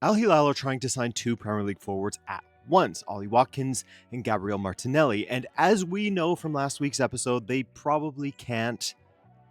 Al-Hilal are trying to sign two Premier League forwards at once, Ollie Watkins and Gabriel Martinelli, and as we know from last week's episode, they probably can't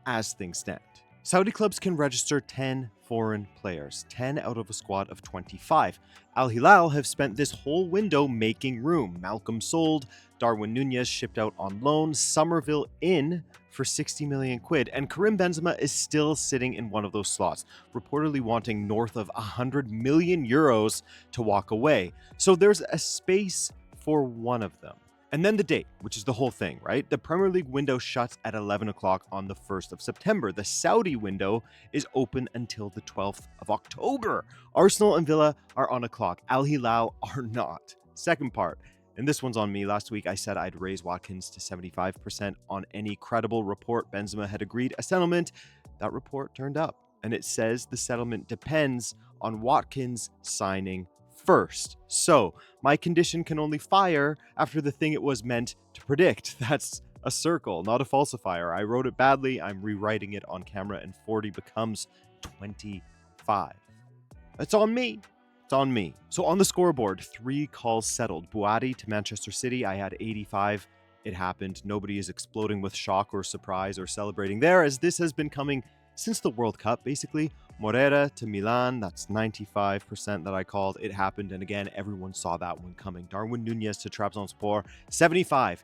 as things stand. Saudi clubs can register 10 foreign players, 10 out of a squad of 25. Al-Hilal have spent this whole window making room. Malcolm sold, Darwin Nunez shipped out on loan, Somerville in for 60 million quid, and Karim Benzema is still sitting in one of those slots, reportedly wanting north of 100 million euros to walk away. So there's a space for one of them. And then the date, which is the whole thing, right? The Premier League window shuts at 11 o'clock on the 1st of September. The Saudi window is open until the 12th of October. Arsenal and Villa are on a clock. Al-Hilal are not. Second part, and this one's on me. Last week I said I'd raise Watkins to 75% on any credible report. Benzema had agreed a settlement. That report turned up, and it says the settlement depends on Watkins signing first. So my condition can only fire after the thing it was meant to predict. That's a circle, not a falsifier. I wrote it badly. I'm rewriting it on camera, and 40 becomes 25. It's on me. It's on me. So on the scoreboard, 3 calls settled. Bouaddi to Manchester City. I had 85. It happened. Nobody is exploding with shock or surprise or celebrating there, as this has been coming since the World Cup, basically. Morera to Milan, that's 95% that I called. It happened, and again, everyone saw that one coming. Darwin Nunez to Trabzonspor, 75.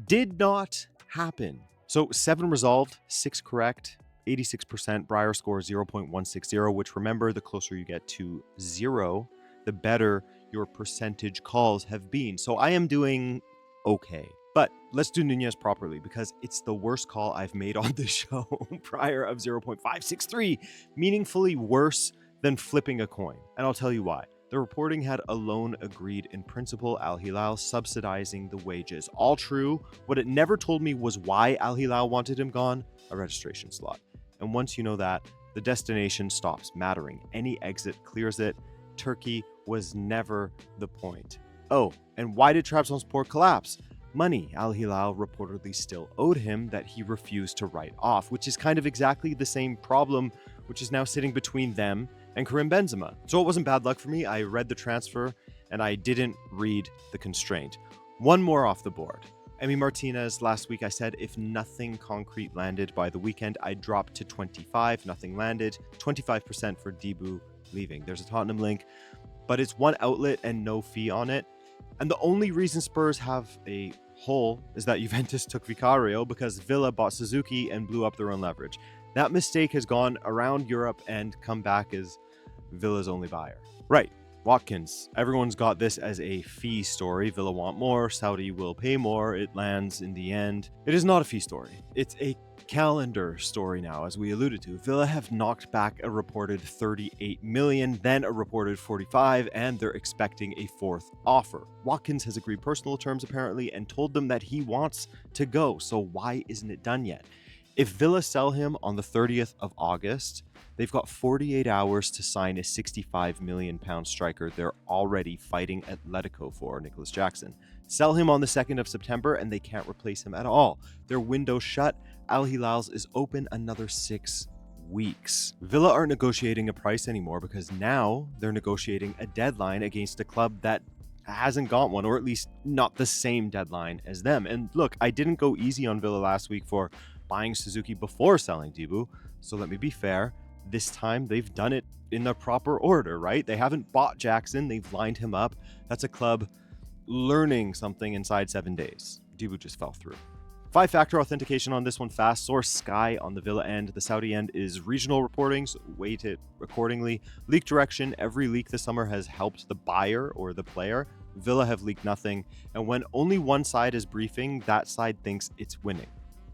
Did not happen. So 7 resolved, 6 correct, 86%. Briar score 0.160, which, remember, the closer you get to 0, the better your percentage calls have been. So I am doing okay. But let's do Nunez properly, because it's the worst call I've made on this show. Prior of 0.563, meaningfully worse than flipping a coin. And I'll tell you why. The reporting had a loan agreed in principle, Al-Hilal subsidizing the wages. All true. What it never told me was why Al-Hilal wanted him gone, a registration slot. And once you know that, the destination stops mattering. Any exit clears it. Turkey was never the point. Oh, and why did Trabzonspor collapse? Money Al-Hilal reportedly still owed him that he refused to write off, which is kind of exactly the same problem which is now sitting between them and Karim Benzema. So it wasn't bad luck for me. I read the transfer and I didn't read the constraint. One more off the board. Martinez, last week I said if nothing concrete landed by the weekend, I'd drop to 25. Nothing landed. 25% for Debu leaving. There's a Tottenham link, but it's one outlet and no fee on it. And the only reason Spurs have a hole is that Juventus took Vicario because Villa bought Suzuki and blew up their own leverage. That mistake has gone around Europe and come back as Villa's only buyer. Right, Watkins. Everyone's got this as a fee story. Villa want more, Saudi will pay more, it lands in the end. It is not a fee story. It's a calendar story now, as we alluded to. Villa have knocked back a reported 38 million, then a reported 45, and they're expecting a 4th offer. Watkins has agreed personal terms apparently and told them that he wants to go, so why isn't it done yet? If Villa sell him on the 30th of August, they've got 48 hours to sign a 65 million pound striker they're already fighting Atletico for, Nicholas Jackson. Sell him on the 2nd of September and they can't replace him at all. Their window shut. Al-Hilal's is open another 6 weeks. Villa aren't negotiating a price anymore because now they're negotiating a deadline against a club that hasn't got one, or at least not the same deadline as them. And look, I didn't go easy on Villa last week for buying Suzuki before selling Debu, so let me be fair. This time they've done it in the proper order, right? They haven't bought Jackson, they've lined him up. That's a club learning something inside 7 days. Debu just fell through. 5-factor authentication on this one fast. Source Sky on the Villa end. The Saudi end is regional reporting, so weight it accordingly. Leak direction. Every leak this summer has helped the buyer or the player. Villa have leaked nothing. And when only one side is briefing, that side thinks it's winning.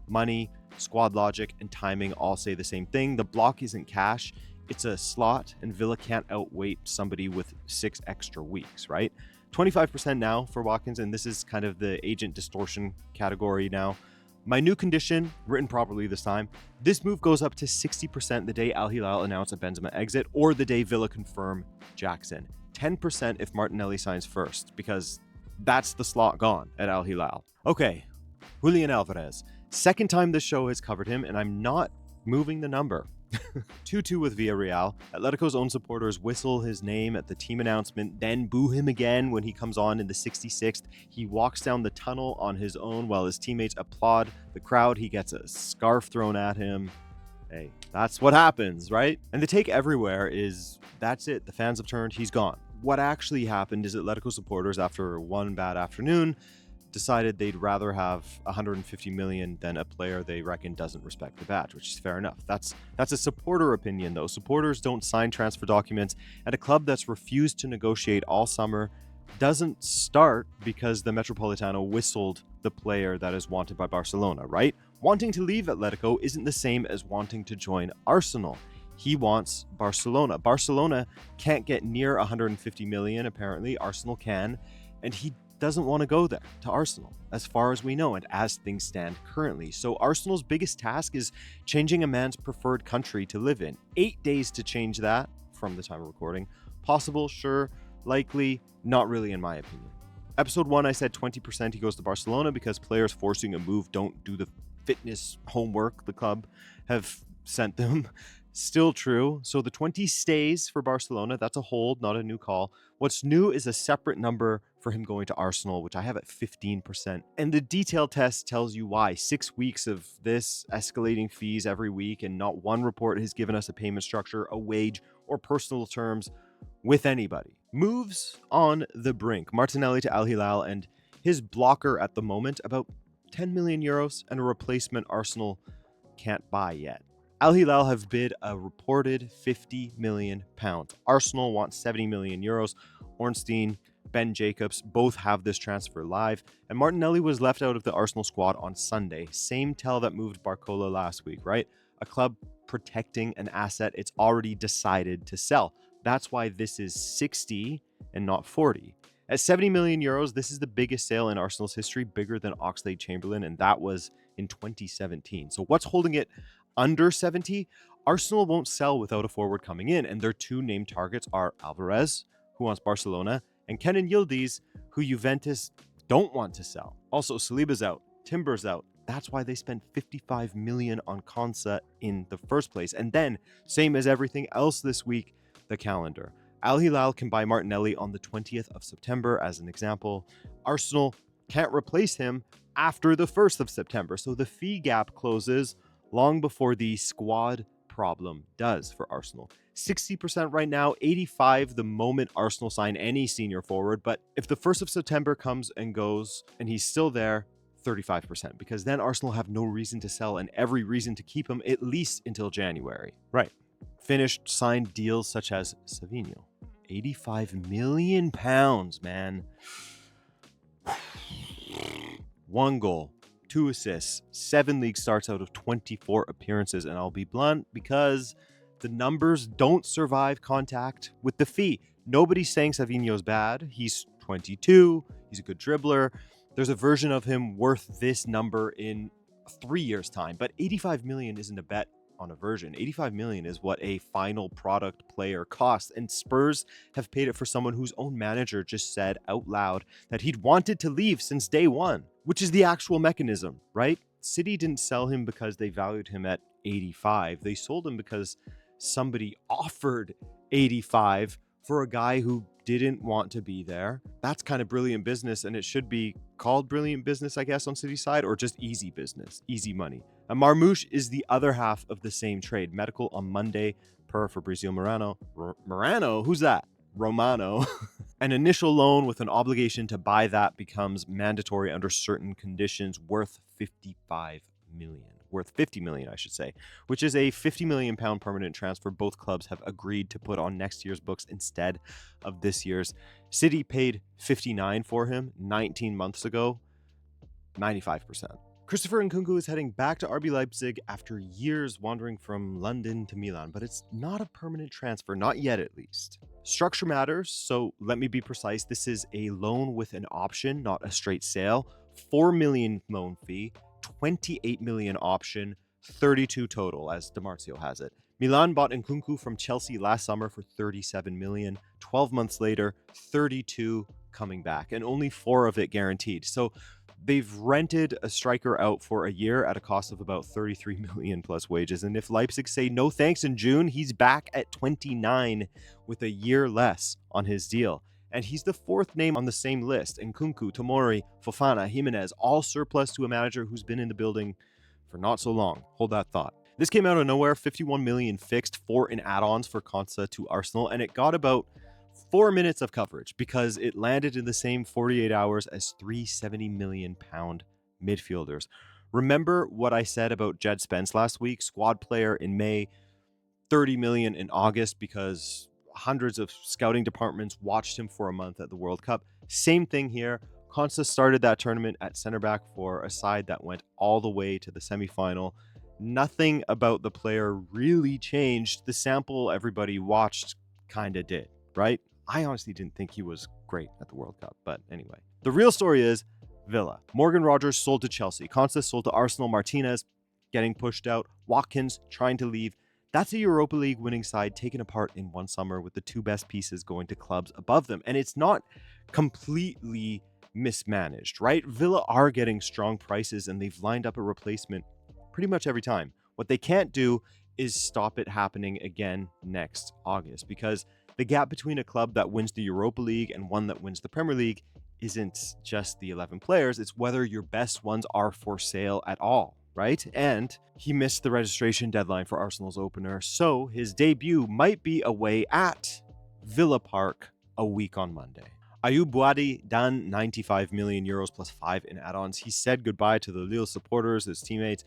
Money, squad logic, and timing all say the same thing. The block isn't cash. It's a slot, and Villa can't outweight somebody with 6 extra weeks, right? 25% now for Watkins, and this is kind of the agent distortion category now. My new condition, written properly this time, this move goes up to 60% the day Al-Hilal announce a Benzema exit or the day Villa confirm Jackson. 10% if Martinelli signs first, because that's the slot gone at Al-Hilal. Okay, Julian Alvarez. Second time this show has covered him, and I'm not moving the number. 2-2 with Villarreal. Atletico's own supporters whistle his name at the team announcement, then boo him again when he comes on in the 66th. He walks down the tunnel on his own while his teammates applaud the crowd. He gets a scarf thrown at him. Hey, that's what happens, right? And the take everywhere is, that's it, the fans have turned, he's gone. What actually happened is Atletico supporters, after one bad afternoon, decided they'd rather have 150 million than a player they reckon doesn't respect the badge, which is fair enough. That's a supporter opinion, though. Supporters don't sign transfer documents, and a club that's refused to negotiate all summer doesn't start because the Metropolitano whistled the player that is wanted by Barcelona, right? Wanting to leave Atletico isn't the same as wanting to join Arsenal. He wants Barcelona. Barcelona can't get near 150 million, apparently. Arsenal can, and he doesn't want to go there, to Arsenal, as far as we know and as things stand currently. So Arsenal's biggest task is changing a man's preferred country to live in. 8 days to change that from the time of recording. Possible, sure. Likely, not really in my opinion. Episode 1, I said 20% he goes to Barcelona because players forcing a move don't do the fitness homework the club have sent them. Still true. So the 20 stays for Barcelona. That's a hold, not a new call. What's new is a separate number for him going to Arsenal, which I have at 15%. And the detail test tells you why. 6 weeks of this, escalating fees every week, and not one report has given us a payment structure, a wage, or personal terms with anybody. Moves on the brink. Martinelli to Al-Hilal and his blocker at the moment, about 10 million euros, and a replacement Arsenal can't buy yet. Al-Hilal have bid a reported £50 million. Arsenal want 70 million euros. Ornstein, Ben Jacobs both have this transfer live, and Martinelli was left out of the Arsenal squad on Sunday. Same tell that moved Barcola last week, right? A club protecting an asset it's already decided to sell. That's why this is 60 and not 40. At 70 million euros, this is the biggest sale in Arsenal's history, bigger than Oxlade-Chamberlain, and that was in 2017. So what's holding it under 70? Arsenal won't sell without a forward coming in, and their two named targets are Alvarez, who wants Barcelona, and Kenan Yildiz, who Juventus don't want to sell. Also, Saliba's out, Timber's out. That's why they spent 55 million on Konsa in the first place. And then, same as everything else this week, the calendar. Al-Hilal can buy Martinelli on the 20th of September, as an example. Arsenal can't replace him after the 1st of September, so the fee gap closes long before the squad problem does for Arsenal. 60% right now, 85% the moment Arsenal sign any senior forward, but if the 1st of September comes and goes and he's still there, 35%, because then Arsenal have no reason to sell and every reason to keep him at least until January. Right. Finished signed deals such as Savinho. £85 million, man. 1 goal, 2 assists, 7 league starts out of 24 appearances, and I'll be blunt, because the numbers don't survive contact with the fee. Nobody's saying Savinho's bad. He's 22. He's a good dribbler. There's a version of him worth this number in 3 years' time, but 85 million isn't a bet on a version. 85 million is what a final product player costs, and Spurs have paid it for someone whose own manager just said out loud that he'd wanted to leave since day one, which is the actual mechanism, right? City didn't sell him because they valued him at 85. They sold him because somebody offered 85 for a guy who didn't want to be there. That's kind of brilliant business, and it should be called brilliant business, I guess, on City's side, or just easy business, easy money. And Marmoush is the other half of the same trade. Medical on Monday per Fabrizio Morano. Morano? Who's that? Romano. An initial loan with an obligation to buy that becomes mandatory under certain conditions, worth 55 million. Worth 50 million, I should say, which is a 50 million pound permanent transfer both clubs have agreed to put on next year's books instead of this year's. City paid 59 for him 19 months ago, 95%. Christopher Nkunku is heading back to RB Leipzig after years wandering from London to Milan, but it's not a permanent transfer, not yet at least. Structure matters, so let me be precise. This is a loan with an option, not a straight sale. 4 million loan fee, 28 million option, 32 total, as DiMarzio has it. Milan bought Nkunku from Chelsea last summer for 37 million. 12 months later, 32 coming back, and only 4 of it guaranteed. So They've rented a striker out for a year at a cost of about 33 million plus wages. And if Leipzig say no thanks in June, he's back at 29 with a year less on his deal. And he's the fourth name on the same list. Nkunku, Tomori, Fofana, Jimenez, all surplus to a manager who's been in the building for not so long. Hold that thought. This came out of nowhere, 51 million fixed, 4 in add-ons for Konsa to Arsenal, and it got about 4 minutes of coverage because it landed in the same 48 hours as 370 million pound midfielders. Remember what I said about Jed Spence last week? Squad player in May, 30 million in August because hundreds of scouting departments watched him for a month at the World Cup. Same thing here. Konsa started that tournament at center back for a side that went all the way to the semifinal. Nothing about the player really changed. The sample everybody watched kind of did, right? I honestly didn't think he was great at the World Cup, but anyway. The real story is Villa. Morgan Rogers sold to Chelsea. Konsa sold to Arsenal. Martinez getting pushed out. Watkins trying to leave. That's a Europa League winning side taken apart in one summer with the two best pieces going to clubs above them. And it's not completely mismanaged, right? Villa are getting strong prices and they've lined up a replacement pretty much every time. What they can't do is stop it happening again next August, because the gap between a club that wins the Europa League and one that wins the Premier League isn't just the 11 players, it's whether your best ones are for sale at all, right? And he missed the registration deadline for Arsenal's opener, so his debut might be away at Villa Park a week on Monday. Ayoub Bouaddi done 95 million euros plus 5 in add-ons. He said goodbye to the Lille supporters, his teammates,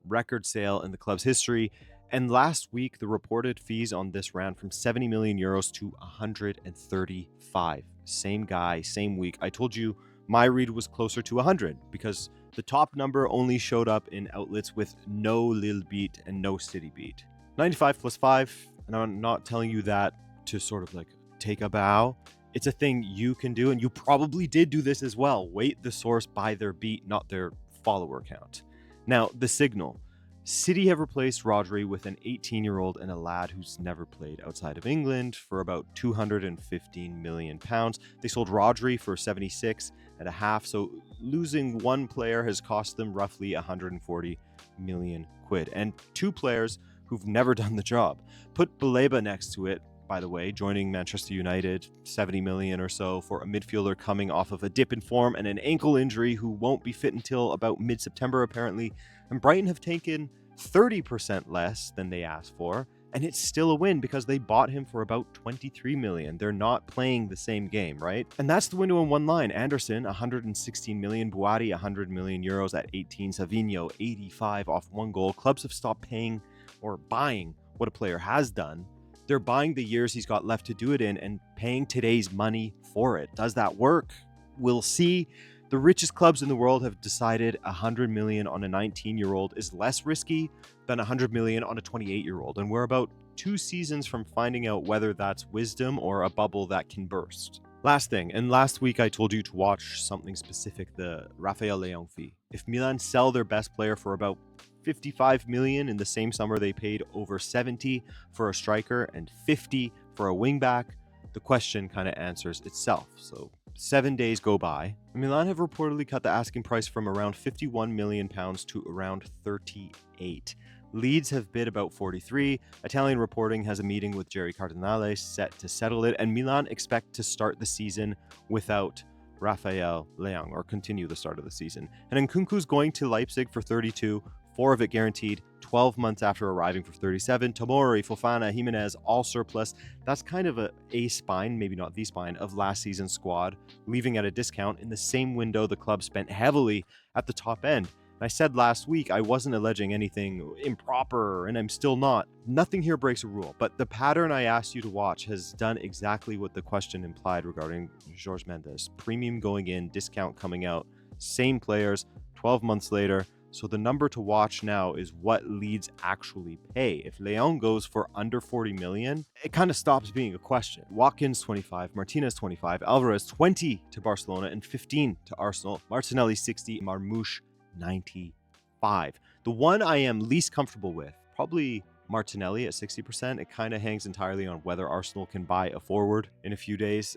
record sale in the club's history. And last week, the reported fees on this ran from 70 million euros to 135. Same guy, same week. I told you my read was closer to 100 because the top number only showed up in outlets with no Lille beat and no City beat. 95 plus 5, and I'm not telling you that to sort of like take a bow. It's a thing you can do, and you probably did do this as well. Weight the source by their beat, not their follower count. Now, the signal. City have replaced Rodri with an 18-year-old and a lad who's never played outside of England for about 215 million pounds. They sold Rodri for 76.5, so losing one player has cost them roughly 140 million quid. And two players who've never done the job. Put Baleba next to it, by the way, joining Manchester United, 70 million or so for a midfielder coming off of a dip in form and an ankle injury who won't be fit until about mid-September apparently. And Brighton have taken 30% less than they asked for, and it's still a win because they bought him for about 23 million. They're not playing the same game, right? And that's the window in one line. Anderson, 116 million, Bouaddi, 100 million euros at 18, Savinho, 85 off one goal. Clubs have stopped paying or buying what a player has done. They're buying the years he's got left to do it in and paying today's money for it. Does that work? We'll see. The richest clubs in the world have decided 100 million on a 19-year-old is less risky than 100 million on a 28-year-old. And we're about 2 seasons from finding out whether that's wisdom or a bubble that can burst. Last thing, and last week I told you to watch something specific, the Raphael Leão fee. If Milan sell their best player for about 55 million in the same summer they paid over 70 for a striker and 50 for a wingback, the question kind of answers itself. So 7 days go by. Milan have reportedly cut the asking price from around 51 million pounds to around 38. Leeds have bid about 43. Italian reporting has a meeting with Jerry Cardinale set to settle it, and Milan expect to start the season without Raphael Leão, or continue the start of the season. And Nkunku's going to Leipzig for 32, 4 of it guaranteed, 12 months after arriving for 37. Tomori, Fofana, Jimenez, all surplus. That's kind of a spine, maybe not the spine, of last season's squad, leaving at a discount in the same window the club spent heavily at the top end. And I said last week I wasn't alleging anything improper, and I'm still not. Nothing here breaks a rule, but the pattern I asked you to watch has done exactly what the question implied regarding Jorge Mendes. Premium going in, discount coming out, same players, 12 months later. So the number to watch now is what Leeds actually pay. If Leão goes for under 40 million, it kind of stops being a question. Watkins 25, Martinez 25, Alvarez 20 to Barcelona and 15 to Arsenal, Martinelli 60, Marmoush 95. The one I am least comfortable with, probably Martinelli at 60%. It kind of hangs entirely on whether Arsenal can buy a forward in a few days.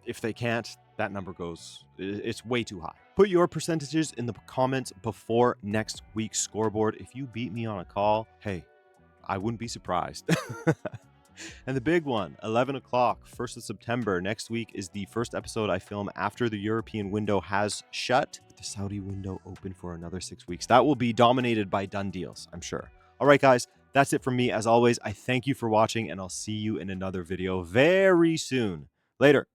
If they can't, that number it's way too high. Put your percentages in the comments before next week's scoreboard. If you beat me on a call, hey, I wouldn't be surprised. And the big one, 11 o'clock, 1st of September. Next week is the first episode I film after the European window has shut, with the Saudi window open for another 6 weeks. That will be dominated by done deals, I'm sure. All right, guys, that's it from me. As always, I thank you for watching, and I'll see you in another video very soon. Later.